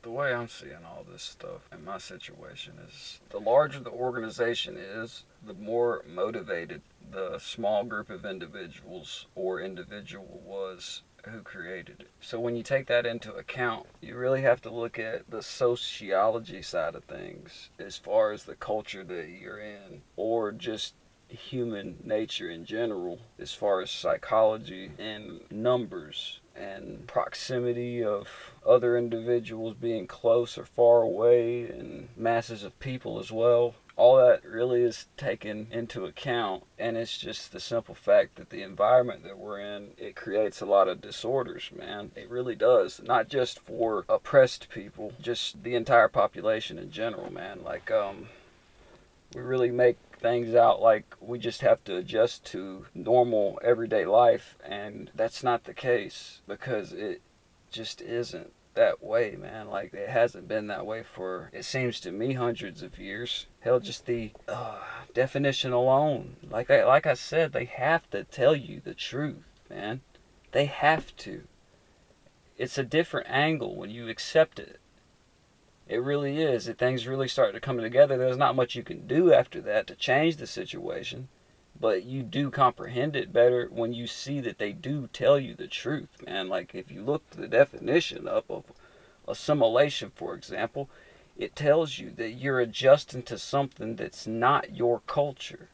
But the way I'm seeing all this stuff in my situation is the larger the organization is, the more motivated the small group of individuals or individual was who created it. So when you take that into account, you really have to look at the sociology side of things as far as the culture that you're in, or just human nature in general, as far as psychology and numbers and proximity of other individuals being close or far away, and masses of people as well. All that really is taken into account, and it's just the simple fact that the environment that we're in, it creates a lot of disorders, man. It really does. Not just for oppressed people, just the entire population in general, man. Like, we really make things out like we just have to adjust to normal everyday life, and that's not the case, because it just isn't that way, man. Like, it hasn't been that way for, it seems to me, hundreds of years. Hell, just the definition alone, like I said, they have to tell you the truth, man. They have to. It's a different angle when you accept it. It really is. If things really start to come together, there's not much you can do after that to change the situation. But you do comprehend it better when you see that they do tell you the truth, man. Like, if you look the definition up of assimilation, for example, it tells you that you're adjusting to something that's not your culture.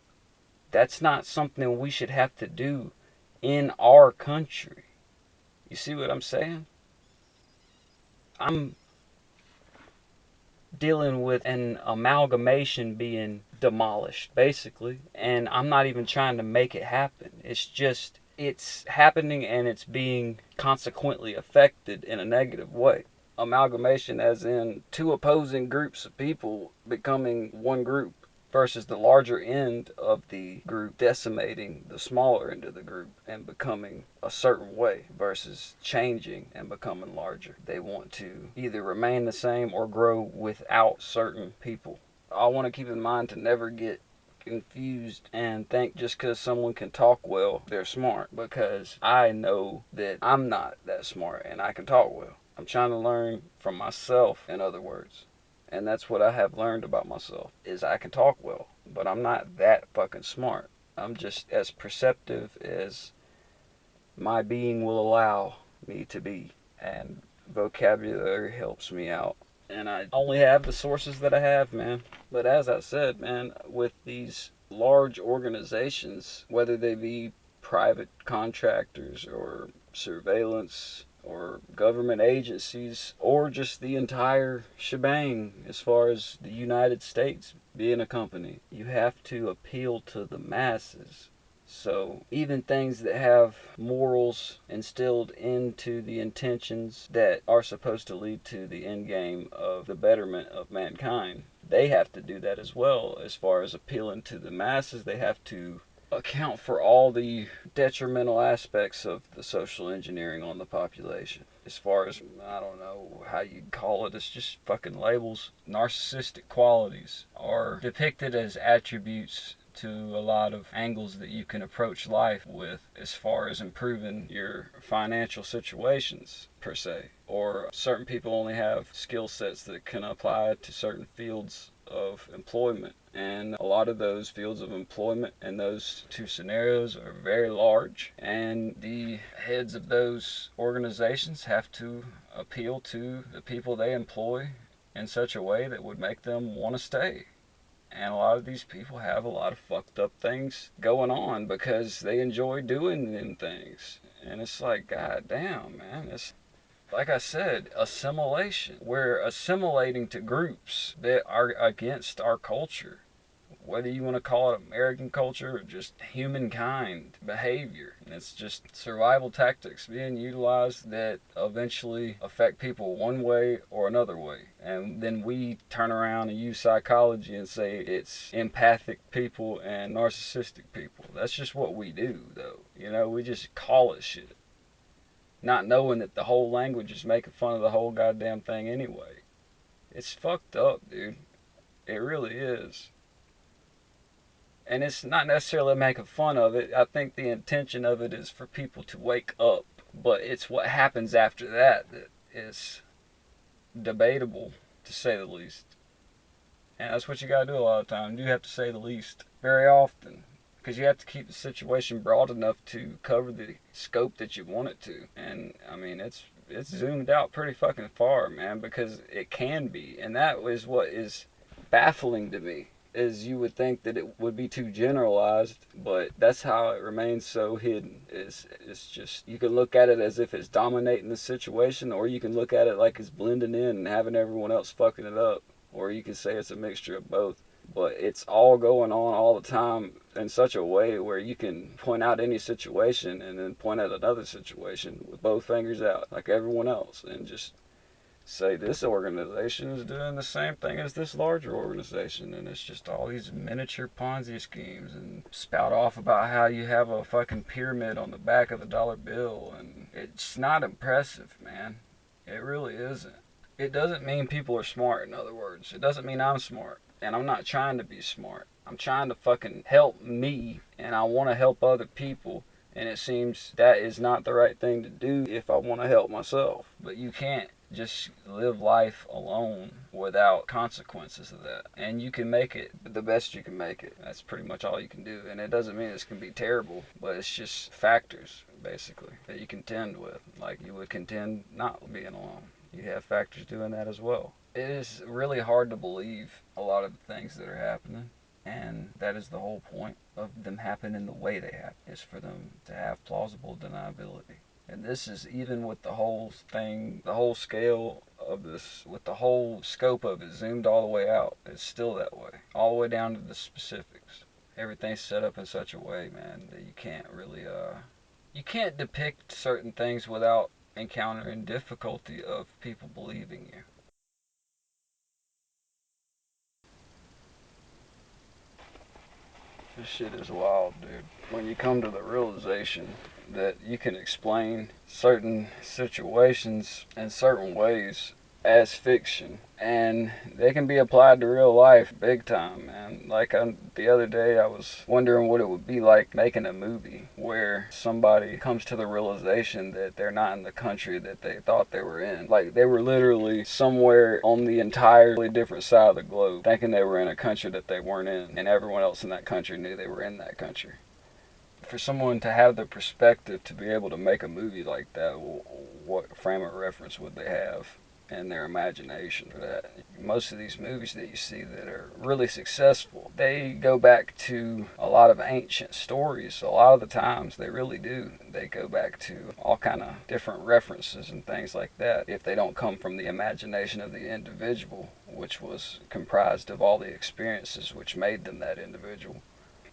That's not something we should have to do in our country. You see what I'm saying? I'm dealing with an amalgamation being demolished, basically. And I'm not even trying to make it happen. It's just, it's happening, and it's being consequently affected in a negative way. Amalgamation, as in two opposing groups of people becoming one group, versus the larger end of the group decimating the smaller end of the group and becoming a certain way, versus changing and becoming larger. They want to either remain the same or grow without certain people. I want to keep in mind to never get confused and think just because someone can talk well, they're smart, because I know that I'm not that smart and I can talk well. I'm trying to learn from myself, in other words. And that's what I have learned about myself, is I can talk well, but I'm not that fucking smart. I'm just as perceptive as my being will allow me to be. And vocabulary helps me out. And I only have the sources that I have, man. But as I said, man, with these large organizations, whether they be private contractors or surveillance or government agencies, or just the entire shebang as far as the United States being a company, you have to appeal to the masses. So even things that have morals instilled into the intentions that are supposed to lead to the end game of the betterment of mankind, they have to do that as well. As far as appealing to the masses, they have to account for all the detrimental aspects of the social engineering on the population. As far as, I don't know how you call it, it's just fucking labels. Narcissistic qualities are depicted as attributes to a lot of angles that you can approach life with, as far as improving your financial situations, per se. Or certain people only have skill sets that can apply to certain fields of employment. And a lot of those fields of employment in those two scenarios are very large. And the heads of those organizations have to appeal to the people they employ in such a way that would make them want to stay. And a lot of these people have a lot of fucked up things going on because they enjoy doing them things. And it's like, god damn, man. It's like I said, assimilation. We're assimilating to groups that are against our culture. Whether you want to call it American culture or just humankind behavior. And it's just survival tactics being utilized that eventually affect people one way or another way. And then we turn around and use psychology and say it's empathic people and narcissistic people. That's just what we do, though. You know, we just call it shit, not knowing that the whole language is making fun of the whole goddamn thing anyway. It's fucked up, dude. It really is. And it's not necessarily making fun of it. I think the intention of it is for people to wake up. But it's what happens after that that is debatable, to say the least. And that's what you gotta do a lot of times. You have to say the least very often. Because you have to keep the situation broad enough to cover the scope that you want it to. And I mean, it's zoomed out pretty fucking far, man, because it can be. And that is what is baffling to me. Is you would think that it would be too generalized, but that's how it remains so hidden. It's just, you can look at it as if it's dominating the situation, or you can look at it like it's blending in and having everyone else fucking it up, or you can say it's a mixture of both. But it's all going on all the time in such a way where you can point out any situation and then point at another situation with both fingers out like everyone else, and just say this organization is doing the same thing as this larger organization, and it's just all these miniature Ponzi schemes, and spout off about how you have a fucking pyramid on the back of the dollar bill, and it's not impressive, man. It really isn't. It doesn't mean people are smart, in other words. It doesn't mean I'm smart. And I'm not trying to be smart. I'm trying to fucking help me, and I want to help other people. And it seems that is not the right thing to do if I want to help myself. But you can't just live life alone without consequences of that. And you can make it the best you can make it. That's pretty much all you can do. And it doesn't mean it's going to be terrible, but it's just factors, basically, that you contend with. Like you would contend not being alone. You have factors doing that as well. It is really hard to believe a lot of the things that are happening, and that is the whole point of them happening the way they happen, is for them to have plausible deniability. And this is even with the whole thing, the whole scale of this, with the whole scope of it zoomed all the way out. It's still that way, all the way down to the specifics. Everything's set up in such a way, man, that you can't really, you can't depict certain things without encountering difficulty of people believing you. This shit is wild, dude. When you come to the realization that you can explain certain situations in certain ways as fiction, and they can be applied to real life big time, man. Like the other day, I was wondering what it would be like making a movie where somebody comes to the realization that they're not in the country that they thought they were in. Like they were literally somewhere on the entirely different side of the globe, thinking they were in a country that they weren't in, and everyone else in that country knew they were in that country. For someone to have the perspective to be able to make a movie like that, what frame of reference would they have in their imagination for that? Most of these movies that you see that are really successful, they go back to a lot of ancient stories. A lot of the times they really do. They go back to all kind of different references and things like that, if they don't come from the imagination of the individual, which was comprised of all the experiences which made them that individual.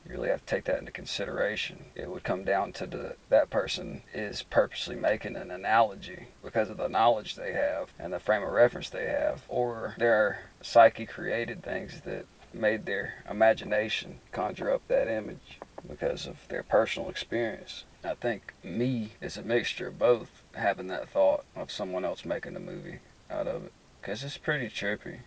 You really have to take that into consideration. It would come down to that person is purposely making an analogy because of the knowledge they have and the frame of reference they have, or their psyche created things that made their imagination conjure up that image because of their personal experience. I think me is a mixture of both, having that thought of someone else making a movie out of it, because it's pretty trippy.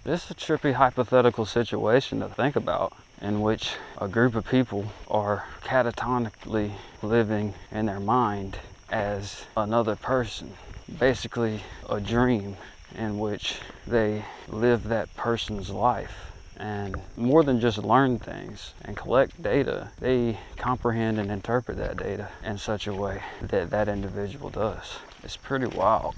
This is a trippy hypothetical situation to think about, in which a group of people are catatonically living in their mind as another person. Basically a dream in which they live that person's life. And more than just learn things and collect data, they comprehend and interpret that data in such a way that that individual does. It's pretty wild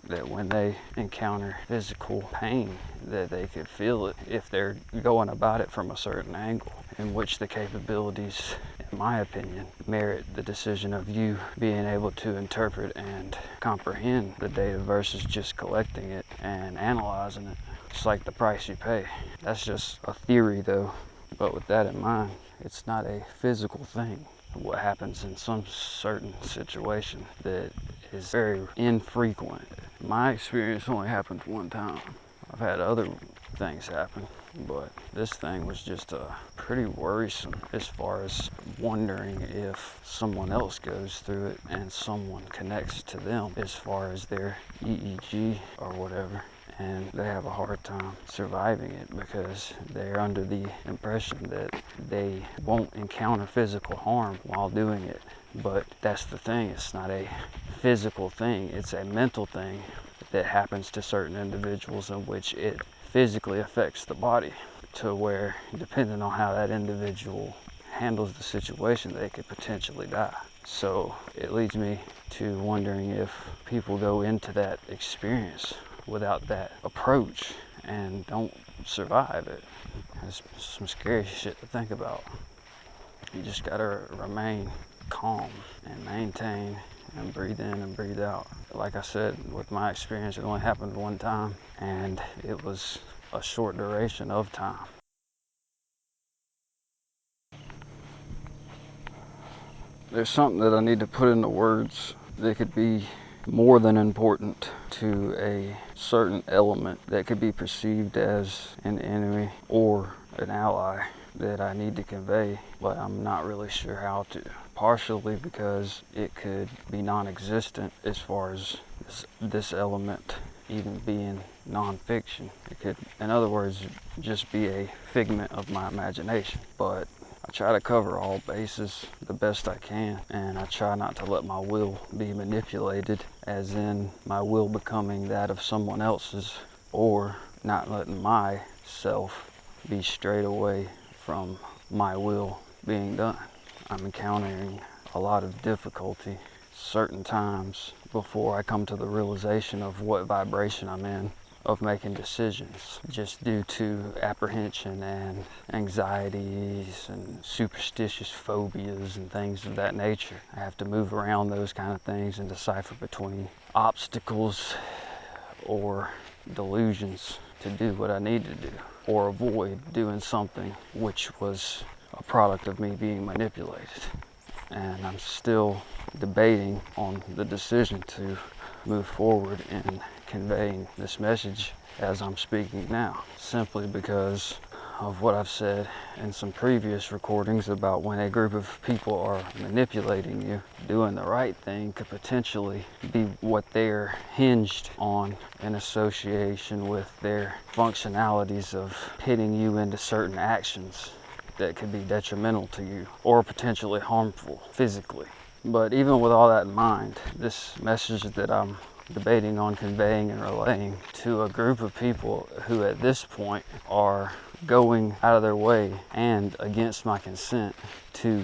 that when they encounter physical pain, that they could feel it if they're going about it from a certain angle, in which the capabilities, in my opinion, merit the decision of you being able to interpret and comprehend the data versus just collecting it and analyzing it. It's like the price you pay. That's just a theory though, but with that in mind, it's not a physical thing. What happens in some certain situation that is very infrequent. My experience only happened one time. I've had other things happen, but this thing was just pretty worrisome as far as wondering if someone else goes through it and someone connects to them as far as their EEG or whatever, and they have a hard time surviving it because they're under the impression that they won't encounter physical harm while doing it, But that's the thing, it's not a physical thing, it's a mental thing that happens to certain individuals in which it physically affects the body, to where, depending on how that individual handles the situation, they could potentially die. So it leads me to wondering if people go into that experience without that approach and don't survive it. It's some scary shit to think about. You just gotta remain calm and maintain and breathe in and breathe out. Like I said, with my experience, it only happened one time, and it was a short duration of time. There's something that I need to put into words that could be more than important to a certain element that could be perceived as an enemy or an ally that I need to convey, but I'm not really sure how to. Partially because it could be non-existent as far as this element even being non-fiction. It could, in other words, just be a figment of my imagination. But I try to cover all bases the best I can, and I try not to let my will be manipulated, as in my will becoming that of someone else's, or not letting myself be strayed away from my will being done. I'm encountering a lot of difficulty certain times before I come to the realization of what vibration I'm in, of making decisions, just due to apprehension and anxieties and superstitious phobias and things of that nature. I have to move around those kind of things and decipher between obstacles or delusions to do what I need to do, or avoid doing something which was a product of me being manipulated. And I'm still debating on the decision to move forward in conveying this message as I'm speaking now, simply because of what I've said in some previous recordings about when a group of people are manipulating you. Doing the right thing could potentially be what they're hinged on in association with their functionalities of pitting you into certain actions that could be detrimental to you or potentially harmful physically. But even with all that in mind, this message that I'm debating on conveying and relaying to a group of people who at this point are going out of their way and against my consent to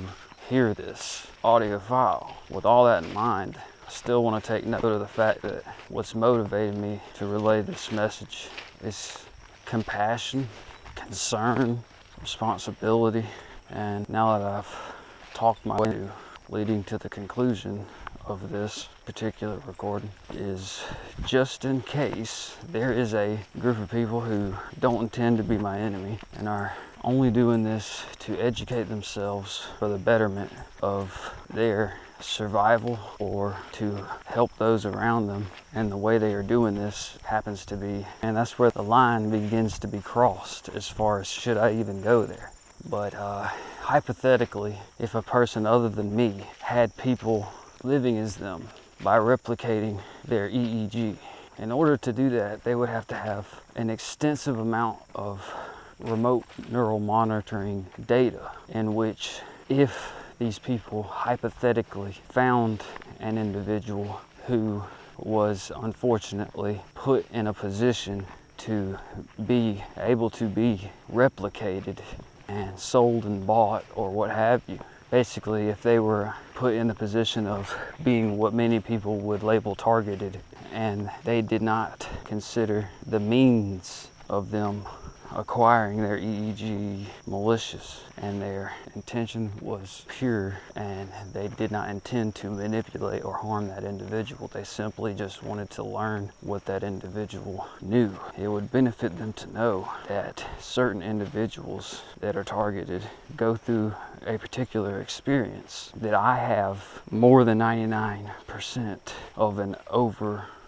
hear this audio file. With all that in mind, I still want to take note of the fact that what's motivated me to relay this message is compassion, concern, responsibility, and now that I've talked my way to leading to the conclusion of this particular recording, is just in case there is a group of people who don't intend to be my enemy and are only doing this to educate themselves for the betterment of their survival or to help those around them, and the way they are doing this happens to be, and that's where the line begins to be crossed as far as should I even go there. But hypothetically, if a person other than me had people living as them by replicating their EEG, in order to do that, they would have to have an extensive amount of remote neural monitoring data, in which if these people hypothetically found an individual who was unfortunately put in a position to be able to be replicated and sold and bought or what have you. Basically, if they were put in the position of being what many people would label targeted, and they did not consider the means of them acquiring their EEG malicious, and their intention was pure, and they did not intend to manipulate or harm that individual. They simply just wanted to learn what that individual knew. It would benefit them to know that certain individuals that are targeted go through a particular experience that I have more than 99% of an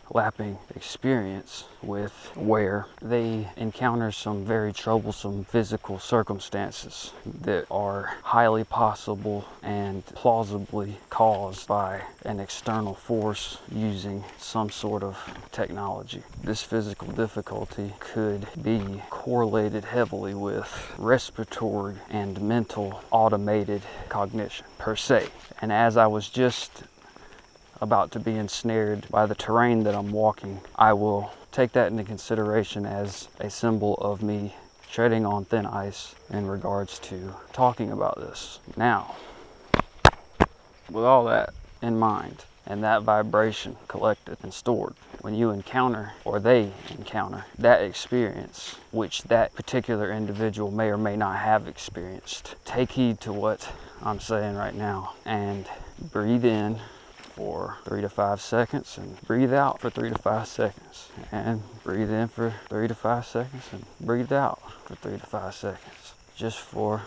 overlapping experience with where they encounter some very troublesome physical circumstances that are highly possible and plausibly caused by an external force using some sort of technology. This physical difficulty could be correlated heavily with respiratory and mental automated cognition per se. And as I was just about to be ensnared by the terrain that I'm walking, I will take that into consideration as a symbol of me treading on thin ice in regards to talking about this. Now, with all that in mind and that vibration collected and stored, when you encounter, or they encounter, that experience which that particular individual may or may not have experienced, take heed to what I'm saying right now and breathe in for 3 to 5 seconds and breathe out for 3 to 5 seconds, and breathe in for 3 to 5 seconds and breathe out for 3 to 5 seconds, just for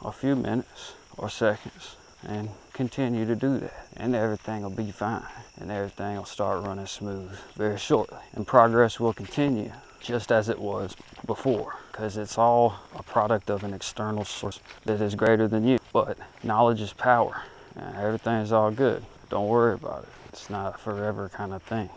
a few minutes or seconds, and continue to do that, and everything will be fine, and everything will start running smooth very shortly, and progress will continue just as it was before, because it's all a product of an external source that is greater than you. But knowledge is power, and everything is all good. Don't worry about it. It's not a forever kind of thing.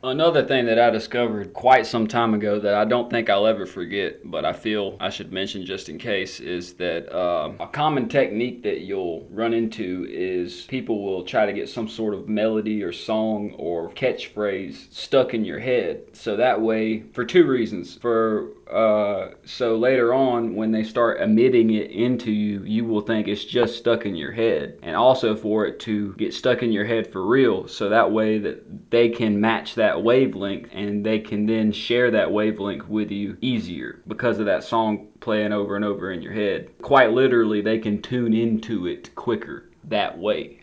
Another thing that I discovered quite some time ago that I don't think I'll ever forget, but I feel I should mention just in case, is that a common technique that you'll run into is people will try to get some sort of melody or song or catchphrase stuck in your head. So that way, for two reasons. So later on, when they start emitting it into you, you will think it's just stuck in your head. And also for it to get stuck in your head for real, so that way that they can match that wavelength and they can then share that wavelength with you easier because of that song playing over and over in your head. Quite literally, they can tune into it quicker that way.